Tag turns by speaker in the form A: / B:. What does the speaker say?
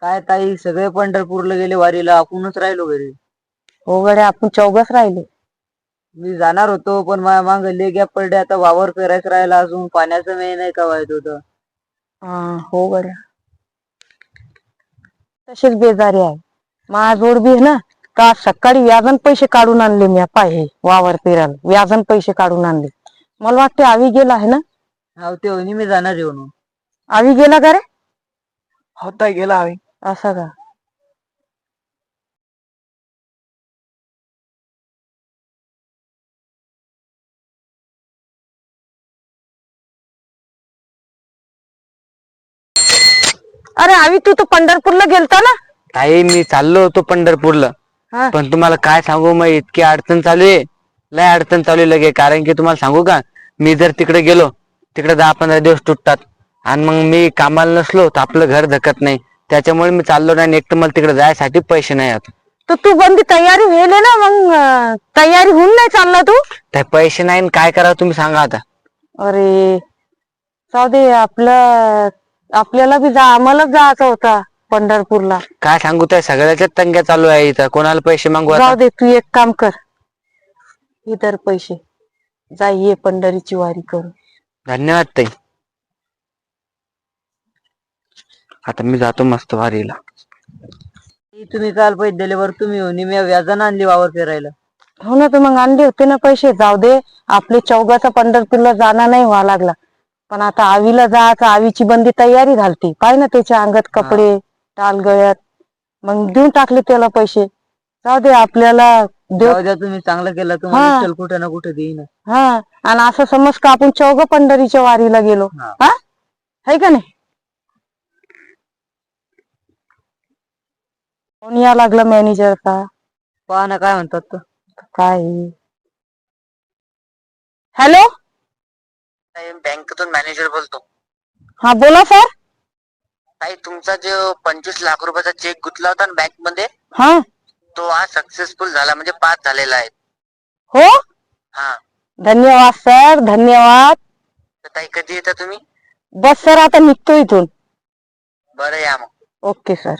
A: काय ताई सगळे पंढरपूरला गेले वारीला, आपणच राहिलो घरी.
B: हो गड्या, आपण चौघच राहिले.
A: मी जाणार होतो पण माझ्या माग लय गॅप पडले. आता वावर पेरायचं राहिला, अजून पाण्याचं मेळ नाही का व्हायत होतं.
B: हो गड्या, तशीच बेजारी आहे. माझ्याजवळ बी आहे ना, का सकाळी व्याजन पैसे काढून आणले मी. पाय वावर पेरायला व्याजन पैसे काढून आणले. मला वाटते आवी गेला आहे ना.
A: हा ते होणी मी जाणार येऊन.
B: आवी गेला का रे?
A: होता गेला आवी.
B: असं का? अरे आवी, तू तर पंढरपूरला गेलता ना.
C: ताई मी चाललो होतो पंढरपूरला,
B: हा.
C: पण तुम्हाला काय सांगू, मग इतकी अडचण चालू आहे, लय अडचण चालू आहे लगे. कारण की तुम्हाला सांगू का, मी जर तिकडे गेलो, तिकडे 10-15 दिवस तुटतात, आणि मग मी कामाला नसलो तर आपलं घर धकत नाही. त्याच्यामुळे मी चाललो नाही. एक तर मला तिकडे जायसाठी पैसे नाही आता.
B: तर तू बंदी तयारी व्हायला ना, मग तयारी होऊन नाही चालला तू?
C: त्या पैसे नाही, काय करावं तुम्ही सांगा आता.
B: अरे जाऊ दे, आपल्याला बी आम्हाला जायचं होता पंढरपूरला.
C: काय सांगू, त्या सगळ्याच्याच तंग्या चालू आहे इथं. कोणाला पैसे मागू आता?
B: जाऊ दे, तू एक काम कर, इतर पैसे जा, ये पंढरीची वारी करू.
C: धन्यवाद ताई. आता मी जातो मस्त वारीला.
A: तुम्ही काल पैसे दिल्यावर तुम्ही होणी मी व्याजानं आणली वावर पेरायला.
B: हो ना, तर मग आणले होते ना पैसे. जाऊ दे, आपले चौघाचा पंढरपूरला जाणं नाही व्हावं लागला. पण आता आवीला जायचं, आवीची बंदी तयारी घालते. पाय ना त्याच्या अंगात कपडे, टाल गळ्यात, मग देऊन टाकले त्याला पैसे. जाऊ दे, आपल्याला
A: जाऊ द्या, तुम्ही चांगलं केलं. तुम्हाला चल कुठे ना कुठे देईन.
B: हा, आणि असं समज का आपण चौघ पंढरीच्या वारीला गेलो. हा, है का नाही? कोण या लागला मॅनेजरचा?
A: पहा ना काय म्हणतात तर.
B: काय? हॅलो,
C: बँकेतून मॅनेजर बोलतो.
B: हा बोला सर.
C: ताई, तुमचा जो 25 लाख रुपयाचा चेक गुंतला होता ना बँक मध्ये,
B: हा,
C: तो आज सक्सेसफुल झाला, म्हणजे पास झालेला आहे.
B: हो,
C: हा.
B: धन्यवाद सर, धन्यवाद.
C: तर ताई, कधी येता तुम्ही?
B: बस सर, आता निघतो इथून.
C: बरं, या मग.
B: Okay sir.